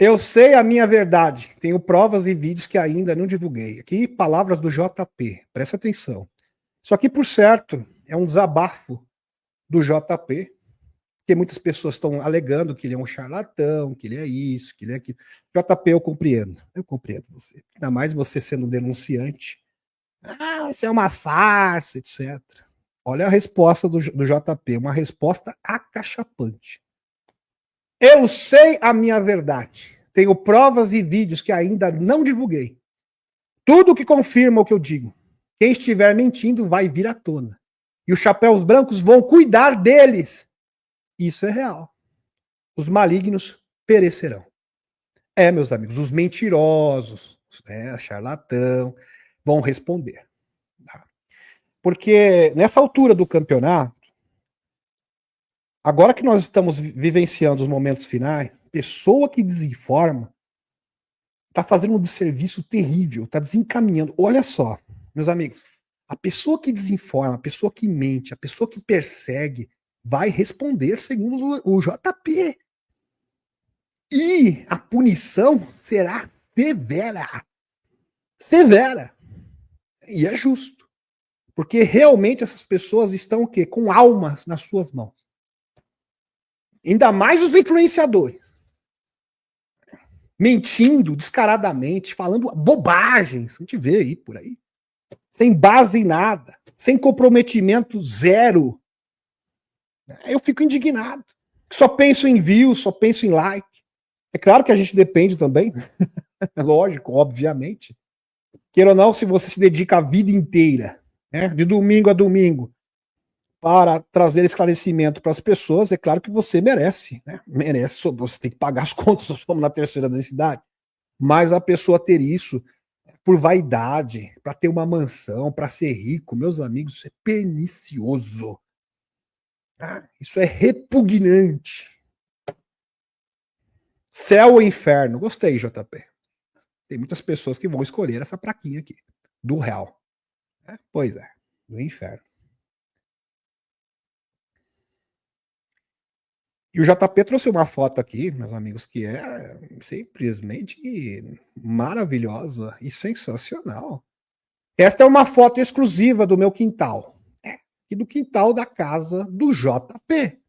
Eu sei a minha verdade. Tenho provas e vídeos que ainda não divulguei. Aqui, palavras do JP. Presta atenção. Isso aqui, por certo, é um desabafo do JP, porque muitas pessoas estão alegando que ele é um charlatão, que ele é isso, que ele é aquilo. JP, eu compreendo. Eu compreendo você. Ainda mais você sendo um denunciante. Ah, isso é uma farsa, etc. Olha a resposta do JP, uma resposta acachapante. Eu sei a minha verdade. Tenho provas e vídeos que ainda não divulguei. Tudo que confirma o que eu digo. Quem estiver mentindo vai vir à tona. E os chapéus brancos vão cuidar deles. Isso é real. Os malignos perecerão. É, meus amigos, os mentirosos, charlatão, vão responder. Tá? Porque nessa altura do campeonato, agora que nós estamos vivenciando os momentos finais, pessoa que desinforma está fazendo um desserviço terrível, está desencaminhando. Olha só, meus amigos, a pessoa que desinforma, a pessoa que mente, a pessoa que persegue, vai responder segundo o JP. E a punição será severa. Severa. E é justo. Porque realmente essas pessoas estão o quê? Com almas nas suas mãos. Ainda mais os influenciadores. Mentindo descaradamente, falando bobagens. A gente vê aí por aí. Sem base em nada. Sem comprometimento zero. Eu fico indignado. Só penso em views, só penso em like. É claro que a gente depende também. É lógico, obviamente. Queira ou não, se você se dedica a vida inteira, né, de domingo a domingo, para trazer esclarecimento para as pessoas, é claro que você merece, né? Merece, você tem que pagar as contas, nós somos na terceira densidade. Mas a pessoa ter isso por vaidade, para ter uma mansão, para ser rico, meus amigos, isso é pernicioso. Isso é repugnante. Céu ou inferno? Gostei, JP. Tem muitas pessoas que vão escolher essa plaquinha aqui, do réu. Pois é, do inferno. E o JP trouxe uma foto aqui, meus amigos, que é simplesmente maravilhosa e sensacional. Esta é uma foto exclusiva do meu quintal. E do quintal da casa do JP.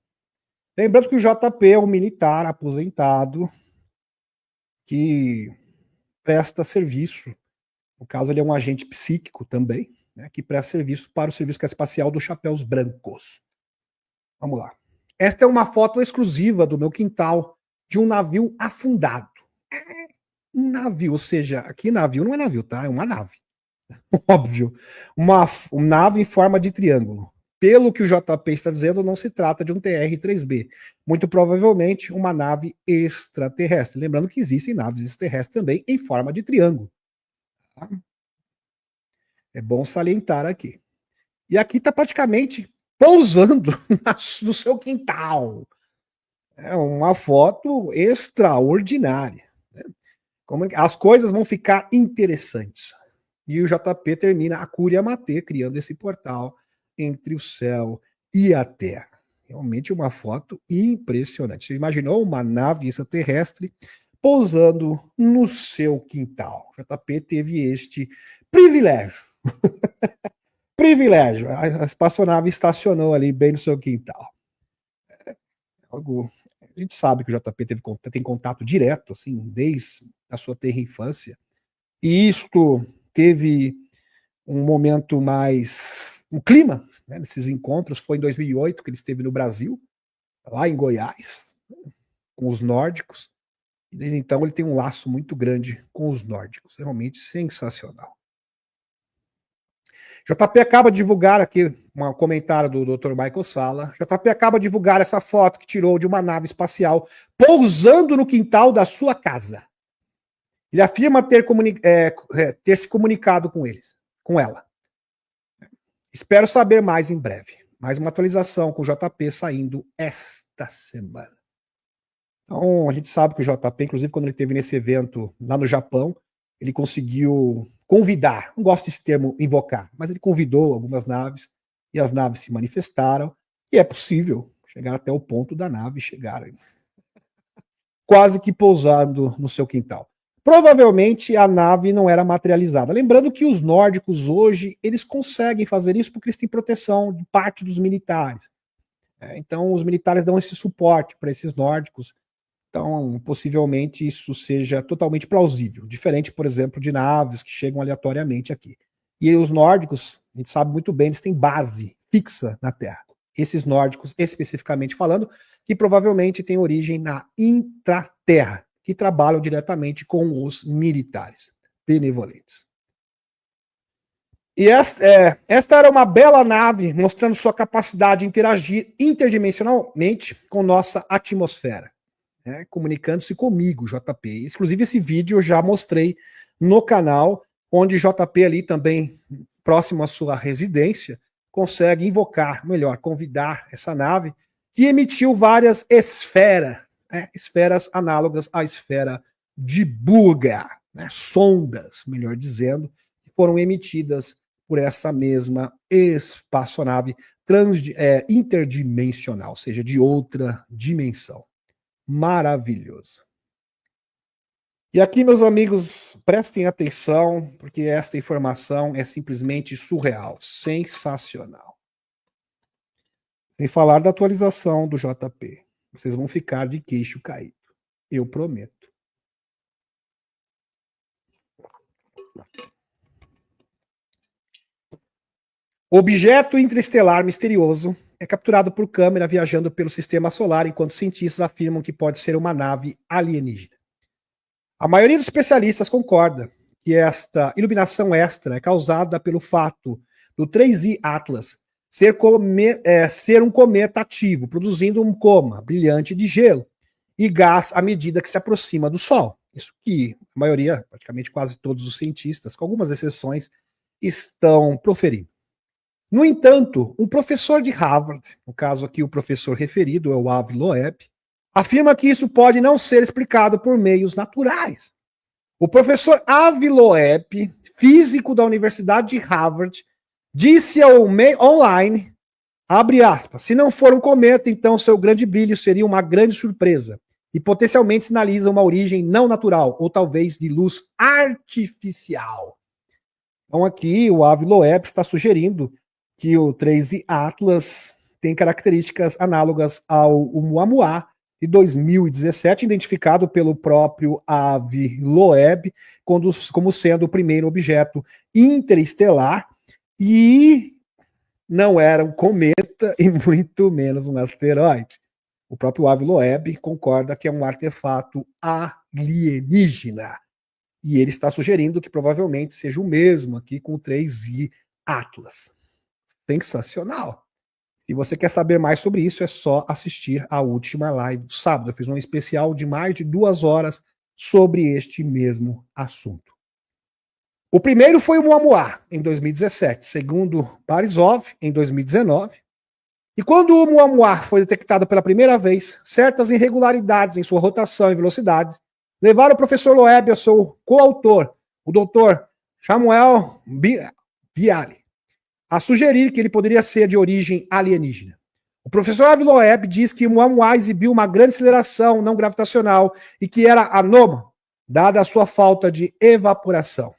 Lembrando que o JP é um militar aposentado que presta serviço. No caso, ele é um agente psíquico também, né, que presta serviço para o Serviço Espacial dos Chapéus Brancos. Vamos lá. Esta é uma foto exclusiva do meu quintal de um navio afundado. Um navio, ou seja, aqui navio não é navio, tá? É uma nave. Óbvio. Uma nave em forma de triângulo. Pelo que o JP está dizendo, não se trata de um TR-3B. Muito provavelmente uma nave extraterrestre. Lembrando que existem naves extraterrestres também em forma de triângulo. Tá? É bom salientar aqui. E aqui está praticamente pousando no seu quintal. É uma foto extraordinária. Né? Como as coisas vão ficar interessantes. E o JP termina a Cúria Matê, criando esse portal entre o céu e a terra. Realmente uma foto impressionante. Você imaginou uma nave extraterrestre pousando no seu quintal? O JP teve este privilégio. Privilégio. A espaçonave estacionou ali bem no seu quintal. Algo. A gente sabe que o JP tem contato direto, assim, desde a sua terra infância. E isto teve um momento mais. O clima, né, desses encontros foi em 2008, que ele esteve no Brasil, lá em Goiás, com os nórdicos. E desde então ele tem um laço muito grande com os nórdicos. Realmente sensacional. JP acaba de divulgar aqui um comentário do Dr. Michael Sala. JP acaba de divulgar essa foto que tirou de uma nave espacial pousando no quintal da sua casa. Ele afirma ter se comunicado com eles, com ela. Espero saber mais em breve. Mais uma atualização com o JP saindo esta semana. Então, a gente sabe que o JP, inclusive quando ele esteve nesse evento lá no Japão, ele conseguiu convidar, não gosto desse termo invocar, mas ele convidou algumas naves e as naves se manifestaram e é possível chegar até o ponto da nave chegar quase que pousando no seu quintal. Provavelmente a nave não era materializada. Lembrando que os nórdicos hoje, eles conseguem fazer isso porque eles têm proteção de parte dos militares. Então os militares dão esse suporte para esses nórdicos. Então, possivelmente isso seja totalmente plausível. Diferente, por exemplo, de naves que chegam aleatoriamente aqui. E os nórdicos, a gente sabe muito bem, eles têm base fixa na Terra. Esses nórdicos, especificamente falando, que provavelmente têm origem na intraterra, que trabalham diretamente com os militares benevolentes. E esta era uma bela nave, mostrando sua capacidade de interagir interdimensionalmente com nossa atmosfera, né, comunicando-se comigo, JP. Inclusive, esse vídeo eu já mostrei no canal, onde JP ali também, próximo à sua residência, consegue invocar, melhor, convidar essa nave, que emitiu várias esferas análogas à esfera de Bulga, né, sondas, melhor dizendo, que foram emitidas por essa mesma espaçonave interdimensional, ou seja, de outra dimensão. Maravilhoso. E aqui, meus amigos, prestem atenção, porque esta informação é simplesmente surreal, sensacional. Sem falar da atualização do JP. Vocês vão ficar de queixo caído. Eu prometo. Objeto interestelar misterioso é capturado por câmera viajando pelo sistema solar, enquanto cientistas afirmam que pode ser uma nave alienígena. A maioria dos especialistas concorda que esta iluminação extra é causada pelo fato do 3I Atlas ser um cometa ativo, produzindo um coma brilhante de gelo e gás à medida que se aproxima do Sol. Isso que a maioria, praticamente quase todos os cientistas, com algumas exceções, estão proferindo. No entanto, um professor de Harvard, no caso aqui o professor referido é o Avi Loeb, afirma que isso pode não ser explicado por meios naturais. O professor Avi Loeb, físico da Universidade de Harvard, disse ao online, abre aspas, se não for um cometa, então seu grande brilho seria uma grande surpresa e potencialmente sinaliza uma origem não natural ou talvez de luz artificial. Então aqui o Avi Loeb está sugerindo que o 3I Atlas tem características análogas ao Oumuamua de 2017, identificado pelo próprio Avi Loeb como sendo o primeiro objeto interestelar e não era um cometa e muito menos um asteroide. O próprio Avi Loeb concorda que é um artefato alienígena. E ele está sugerindo que provavelmente seja o mesmo aqui com o 3I Atlas. Sensacional. Se você quer saber mais sobre isso, é só assistir a última live do sábado. Eu fiz um especial de mais de 2 horas sobre este mesmo assunto. O primeiro foi o Oumuamua, em 2017, segundo Borisov, em 2019. E quando o Oumuamua foi detectado pela primeira vez, certas irregularidades em sua rotação e velocidade levaram o professor Loeb e seu coautor, o Dr. Samuel Bialy, a sugerir que ele poderia ser de origem alienígena. O professor Avi Loeb diz que o Oumuamua exibiu uma grande aceleração não gravitacional e que era anômalo, dada a sua falta de evaporação.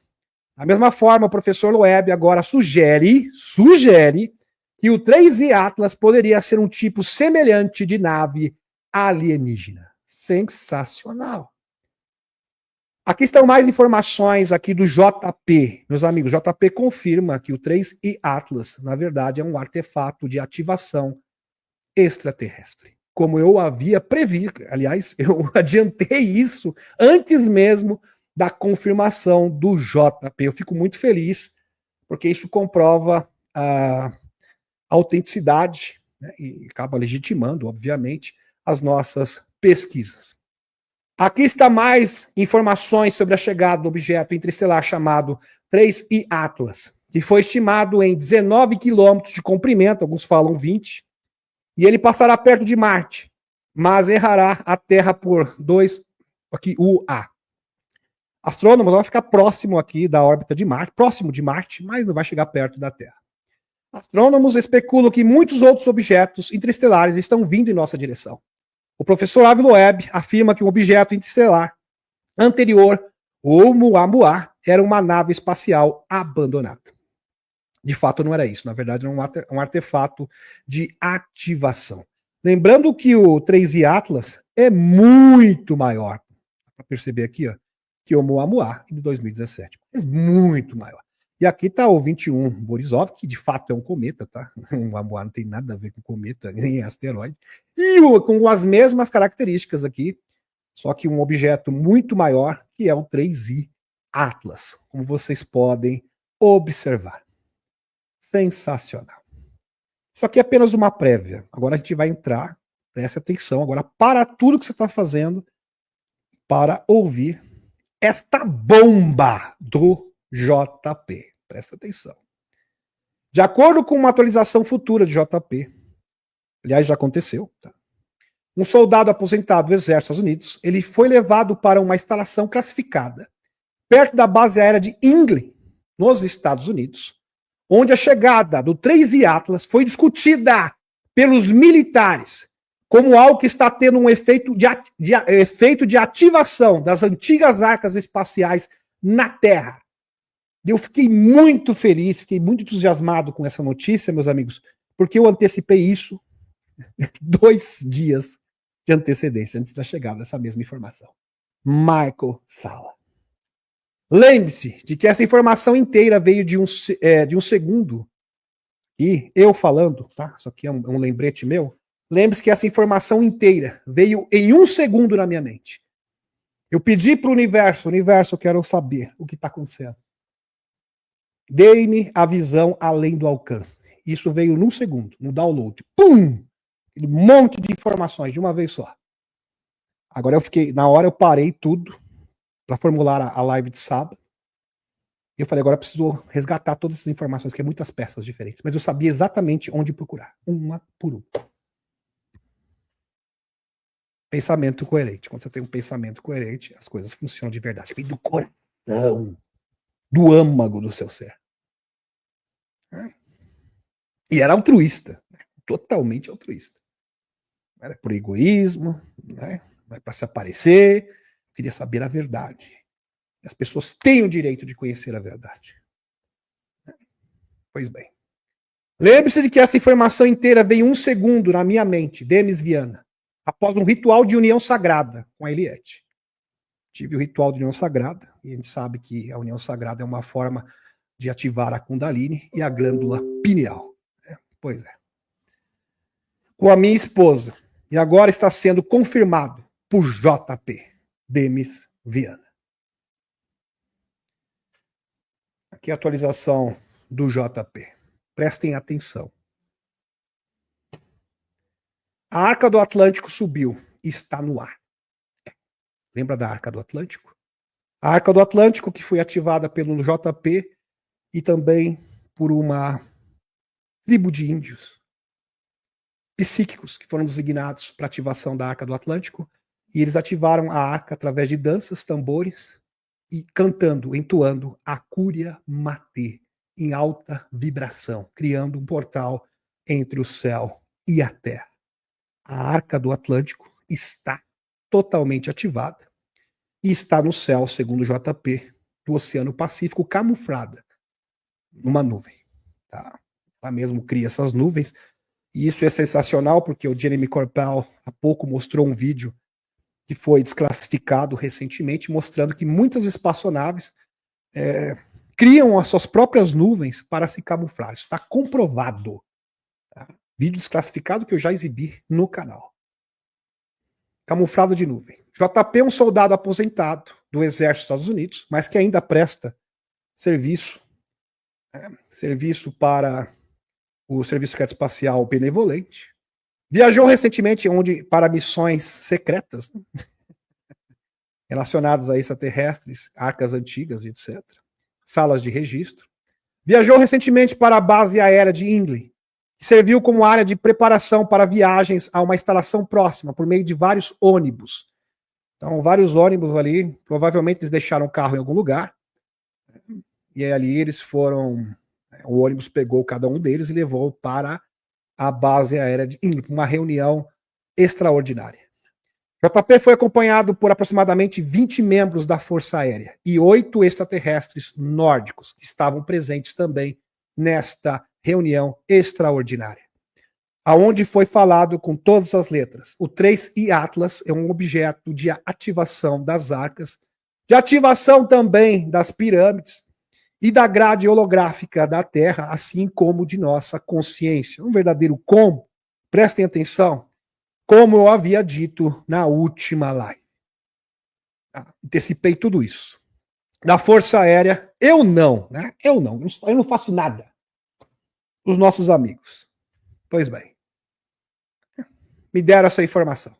Da mesma forma, o professor Loeb agora sugere que o 3I Atlas poderia ser um tipo semelhante de nave alienígena. Sensacional. Aqui estão mais informações aqui do JP. Meus amigos, JP confirma que o 3I Atlas, na verdade, é um artefato de ativação extraterrestre. Como eu havia previsto, aliás, eu adiantei isso antes mesmo da confirmação do JP. Eu fico muito feliz, porque isso comprova a autenticidade, né, e acaba legitimando, obviamente, as nossas pesquisas. Aqui está mais informações sobre a chegada do objeto interestelar chamado 3I Atlas, que foi estimado em 19 quilômetros de comprimento, alguns falam 20, e ele passará perto de Marte, mas errará a Terra por 2 UA. Astrônomos vão ficar próximo aqui da órbita de Marte, próximo de Marte, mas não vai chegar perto da Terra. Astrônomos especulam que muitos outros objetos interestelares estão vindo em nossa direção. O professor Avi Loeb afirma que um objeto interestelar anterior, o Oumuamua, era uma nave espacial abandonada. De fato, não era isso. Na verdade, era um artefato de ativação. Lembrando que o 3I Atlas é muito maior. Dá para perceber aqui, ó, que o Oumuamua de 2017. É muito maior. E aqui está o 21 Borisov, que de fato é um cometa, tá? O Oumuamua não tem nada a ver com cometa, nem asteroide. E com as mesmas características aqui, só que um objeto muito maior, que é o 3I Atlas, como vocês podem observar. Sensacional. Isso aqui é apenas uma prévia. Agora a gente vai entrar, preste atenção, agora para tudo que você está fazendo para ouvir esta bomba do JP. Presta atenção. De acordo com uma atualização futura de JP, aliás, já aconteceu, tá? Um soldado aposentado do Exército dos Estados Unidos, ele foi levado para uma instalação classificada, perto da base aérea de Ingley, nos Estados Unidos, onde a chegada do 3I Atlas foi discutida pelos militares como algo que está tendo um efeito de ativação das antigas arcas espaciais na Terra. Eu fiquei muito feliz, fiquei muito entusiasmado com essa notícia, meus amigos, porque eu antecipei isso 2 dias de antecedência, antes da chegada dessa mesma informação. Michael Salla. Lembre-se de que essa informação inteira veio de um segundo, e eu falando, tá? Isso aqui é um lembrete meu. Lembre-se que essa informação inteira veio em 1 segundo na minha mente. Eu pedi para o universo, eu quero saber o que está acontecendo. Dei-me a visão além do alcance. Isso veio num segundo, no download. Pum! Aquele monte de informações de uma vez só. Agora na hora eu parei tudo para formular a live de sábado. Eu falei, agora eu preciso resgatar todas essas informações, que é muitas peças diferentes. Mas eu sabia exatamente onde procurar, uma por uma. Pensamento coerente. Quando você tem um pensamento coerente, as coisas funcionam de verdade. Vem do coração, do âmago do seu ser. E era altruísta, totalmente altruísta. Não era por egoísmo, né? Não é para se aparecer, queria saber a verdade. As pessoas têm o direito de conhecer a verdade. Pois bem. Lembre-se de que essa informação inteira veio 1 segundo na minha mente, Demis Viana, após um ritual de união sagrada com a Eliette. Tive o ritual de união sagrada, e a gente sabe que a união sagrada é uma forma de ativar a Kundalini e a glândula pineal. Pois é. Com a minha esposa. E agora está sendo confirmado por JP, Demis Viana. Aqui a atualização do JP. Prestem atenção. A Arca do Atlântico subiu e está no ar. Lembra da Arca do Atlântico? A Arca do Atlântico que foi ativada pelo JP e também por uma tribo de índios psíquicos que foram designados para ativação da Arca do Atlântico, e eles ativaram a arca através de danças, tambores e cantando, entoando a Cúria Matê em alta vibração, criando um portal entre o céu e a terra. A Arca do Atlântico está totalmente ativada e está no céu, segundo o JP, do Oceano Pacífico, camuflada numa nuvem. Tá? Ela mesmo cria essas nuvens. E isso é sensacional, porque o Jeremy Corbell há pouco mostrou um vídeo que foi desclassificado recentemente, mostrando que muitas espaçonaves criam as suas próprias nuvens para se camuflar. Isso está comprovado. Tá? Vídeo desclassificado que eu já exibi no canal. Camuflado de nuvem. JP é um soldado aposentado do Exército dos Estados Unidos, mas que ainda presta serviço para o Serviço Secreto Espacial Benevolente. Viajou recentemente para missões secretas, né? Relacionadas a extraterrestres, arcas antigas, etc. Salas de registro. Viajou recentemente para a base aérea de Ingley, que serviu como área de preparação para viagens a uma instalação próxima, por meio de vários ônibus. Então, vários ônibus ali, provavelmente eles deixaram o carro em algum lugar, e ali eles foram... O ônibus pegou cada um deles e levou para a base aérea de Ingley, uma reunião extraordinária. JP foi acompanhado por aproximadamente 20 membros da Força Aérea e 8 extraterrestres nórdicos que estavam presentes também nesta reunião extraordinária, aonde foi falado com todas as letras. O 3I Atlas é um objeto de ativação das arcas, de ativação também das pirâmides e da grade holográfica da Terra, assim como de nossa consciência. Um verdadeiro combo. Prestem atenção. Como eu havia dito na última live. Antecipei tudo isso. Da Força Aérea, eu não, né? Eu não faço nada. Os nossos amigos. Pois bem. Me deram essa informação.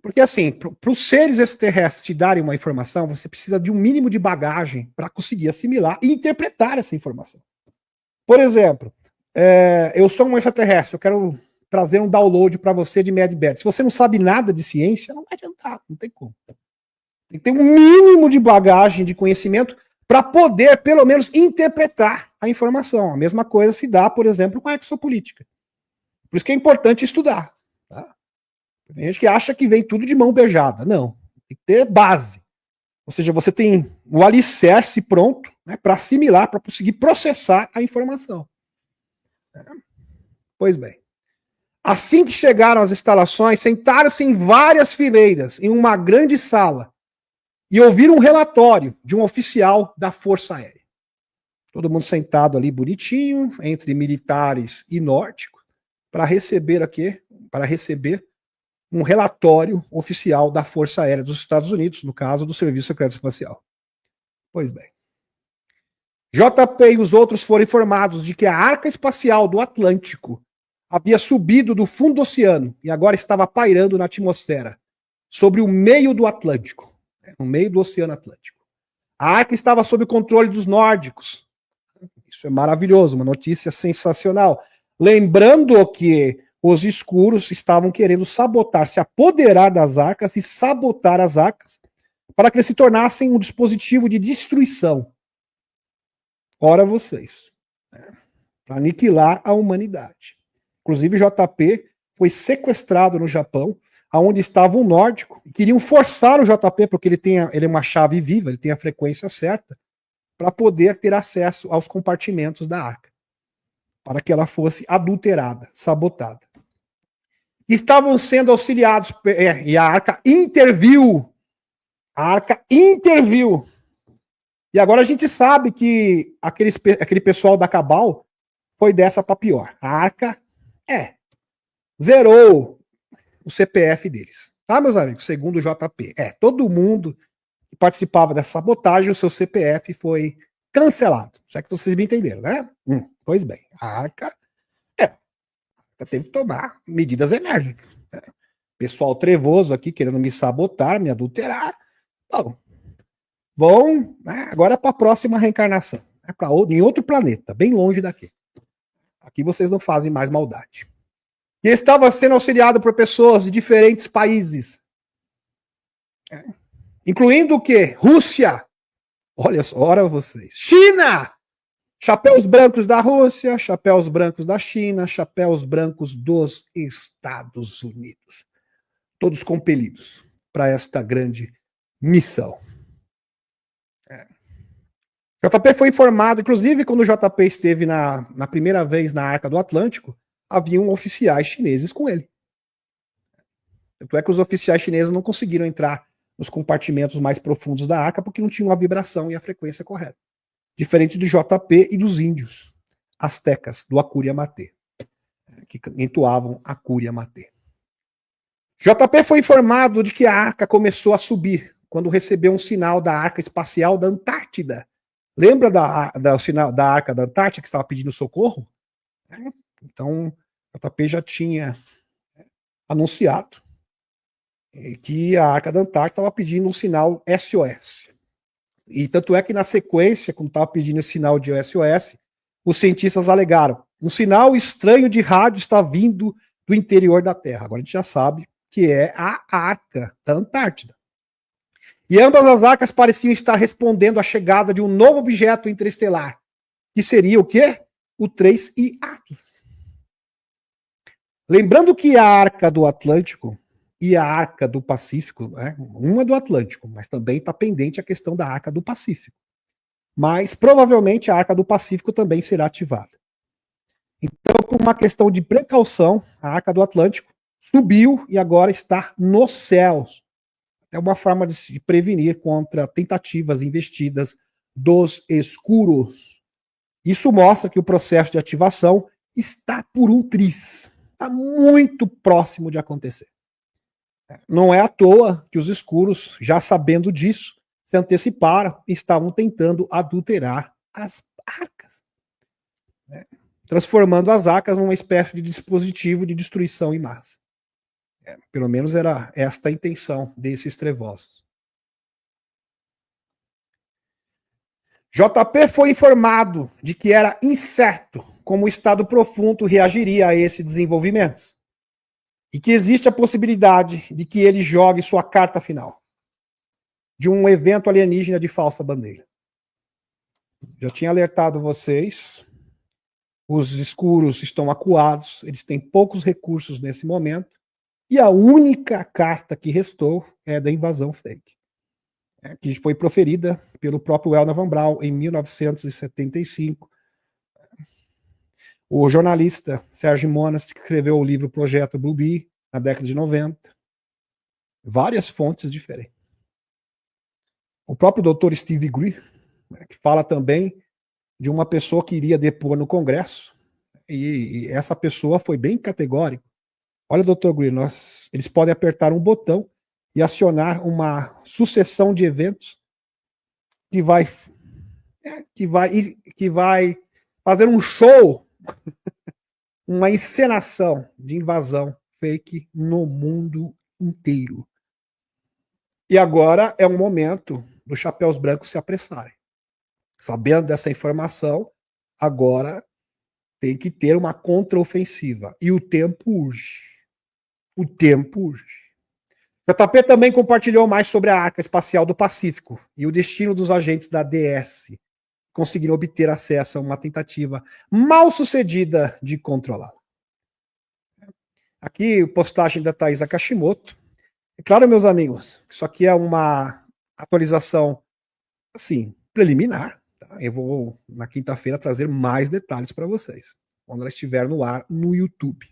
Porque assim, para os seres extraterrestres te darem uma informação, você precisa de um mínimo de bagagem para conseguir assimilar e interpretar essa informação. Por exemplo, eu sou um extraterrestre, eu quero trazer um download para você de MadBed. Se você não sabe nada de ciência, não vai adiantar, não tem como. Tem que ter um mínimo de bagagem, de conhecimento, para poder, pelo menos, interpretar a informação. A mesma coisa se dá, por exemplo, com a exopolítica. Por isso que é importante estudar. Tá? Tem gente que acha que vem tudo de mão beijada. Não, tem que ter base. Ou seja, você tem o alicerce pronto, né, para assimilar, para conseguir processar a informação. Pois bem. Assim que chegaram às instalações, sentaram-se em várias fileiras, em uma grande sala, e ouviram um relatório de um oficial da Força Aérea. Todo mundo sentado ali bonitinho, entre militares e nórdicos, para receber um relatório oficial da Força Aérea dos Estados Unidos, no caso do Serviço Secreto Espacial. Pois bem. JP e os outros foram informados de que a arca espacial do Atlântico havia subido do fundo do oceano e agora estava pairando na atmosfera, sobre o meio do Atlântico, no meio do Oceano Atlântico. A arca estava sob o controle dos nórdicos. Isso é maravilhoso, uma notícia sensacional. Lembrando que os escuros estavam querendo sabotar, se apoderar das arcas e sabotar as arcas para que eles se tornassem um dispositivo de destruição. Ora vocês. Para aniquilar a humanidade. Inclusive, JP foi sequestrado no Japão, onde estava um nórdico, e queriam forçar o JP, porque ele é uma chave viva, ele tem a frequência certa, para poder ter acesso aos compartimentos da arca, para que ela fosse adulterada, sabotada. Estavam sendo auxiliados, e a arca interviu. A arca interviu. E agora a gente sabe que aquele pessoal da Cabal foi dessa para pior. A arca zerou o CPF deles. Tá, meus amigos? Segundo o JP. Todo mundo que participava dessa sabotagem, o seu CPF foi cancelado. Já que vocês me entenderam, né? Pois bem, a arca teve que tomar medidas enérgicas. Pessoal trevoso aqui querendo me sabotar, me adulterar. Bom, vão agora para a próxima reencarnação. Em outro planeta, bem longe daqui. Aqui vocês não fazem mais maldade. E estava sendo auxiliado por pessoas de diferentes países. Incluindo o quê? Rússia. Olha só, ora vocês. China! Chapéus brancos da Rússia, chapéus brancos da China, chapéus brancos dos Estados Unidos. Todos compelidos para esta grande missão. JP foi informado, inclusive quando o JP esteve na primeira vez na Arca do Atlântico, haviam oficiais chineses com ele. Tanto é que os oficiais chineses não conseguiram entrar nos compartimentos mais profundos da arca porque não tinham a vibração e a frequência correta. Diferente do JP e dos índios astecas, do Akuriya Matê, que entoavam Akuriya Matê. JP foi informado de que a arca começou a subir quando recebeu um sinal da arca espacial da Antártida. Lembra do sinal da arca da Antártida que estava pedindo socorro? Então, JP já tinha anunciado que a arca da Antártida estava pedindo um sinal SOS. E tanto é que na sequência, quando estava pedindo esse sinal de SOS, os cientistas alegaram: um sinal estranho de rádio está vindo do interior da Terra. Agora a gente já sabe que é a arca da Antártida. E ambas as arcas pareciam estar respondendo à chegada de um novo objeto interestelar, que seria o quê? O 3I Atlas. Lembrando que a arca do Atlântico e a Arca do Pacífico, né? Uma do Atlântico, mas também está pendente a questão da Arca do Pacífico. Mas provavelmente a Arca do Pacífico também será ativada. Então, por uma questão de precaução, a Arca do Atlântico subiu e agora está nos céus. É uma forma de se prevenir contra tentativas investidas dos escuros. Isso mostra que o processo de ativação está por um triz. Está muito próximo de acontecer. Não é à toa que os escuros, já sabendo disso, se anteciparam e estavam tentando adulterar as arcas, né? Transformando as arcas numa espécie de dispositivo de destruição em massa. Pelo menos era esta a intenção desses trevosos. JP foi informado de que era incerto como o Estado Profundo reagiria a esses desenvolvimentos e que existe a possibilidade de que ele jogue sua carta final de um evento alienígena de falsa bandeira. Já tinha alertado vocês, os escuros estão acuados, eles têm poucos recursos nesse momento, e a única carta que restou é da invasão fake, que foi proferida pelo próprio Wernher von Braun em 1975. O jornalista Sérgio Monas escreveu o livro Projeto Blue Bee, na década de 90. Várias fontes diferentes. O próprio Dr. Steve Greer, que fala também de uma pessoa que iria depor no Congresso, e essa pessoa foi bem categórica. Olha, Dr. Greer, eles podem apertar um botão e acionar uma sucessão de eventos que vai fazer um show, uma encenação de invasão fake no mundo inteiro. E agora é um momento dos chapéus brancos se apressarem. Sabendo dessa informação, agora tem que ter uma contraofensiva. E o tempo urge. O tempo urge. JP também compartilhou mais sobre a Arca Espacial do Pacífico e o destino dos agentes da DS que conseguiram obter acesso a uma tentativa mal sucedida de controlá-la. Aqui, postagem da Thaís Akashimoto. É claro, meus amigos, isso aqui é uma atualização, assim, preliminar. Tá? Eu vou, na quinta-feira, trazer mais detalhes para vocês, quando ela estiver no ar no YouTube.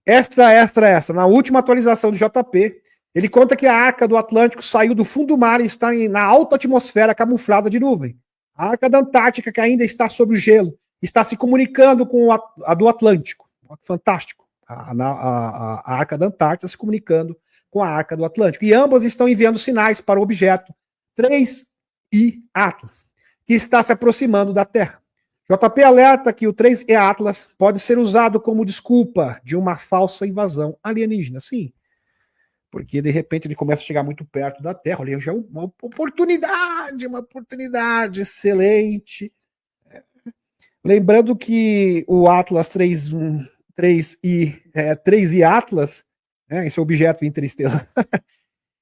Extra. Na última atualização do JP, ele conta que a Arca do Atlântico saiu do fundo do mar e está na alta atmosfera camuflada de nuvem. A Arca da Antártica, que ainda está sob o gelo, está se comunicando com a do Atlântico. Fantástico. A Arca da Antártica se comunicando com a Arca do Atlântico. E ambas estão enviando sinais para o objeto 3I Atlas, que está se aproximando da Terra. JP alerta que o 3E Atlas pode ser usado como desculpa de uma falsa invasão alienígena. Sim, porque de repente ele começa a chegar muito perto da Terra. Olha, já é uma oportunidade excelente. Lembrando que o Atlas 3I Atlas, esse objeto interestelar,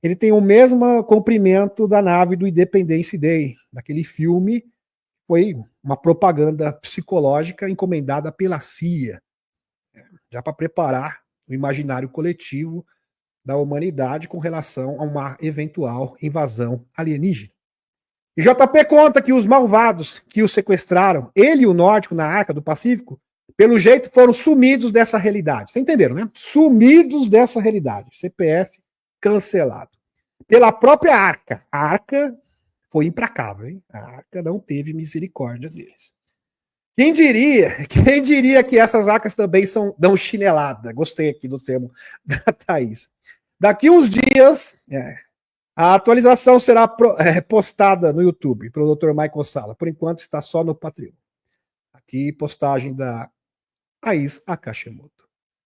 ele tem o mesmo comprimento da nave do Independence Day, daquele filme. Foi uma propaganda psicológica encomendada pela CIA, já para preparar o imaginário coletivo da humanidade com relação a uma eventual invasão alienígena. E JP conta que os malvados que o sequestraram, ele e o nórdico na Arca do Pacífico, pelo jeito foram sumidos dessa realidade. Vocês entenderam, né? Sumidos dessa realidade. CPF cancelado. Pela própria Arca. A Arca foi implacável, hein? A Arca não teve misericórdia deles. Quem diria que essas arcas também dão chinelada? Gostei aqui do termo da Thaís. Daqui uns dias, a atualização será postada no YouTube pelo Dr. Michael Sala. Por enquanto está só no Patreon. Aqui, postagem da Thaís Akashimoto.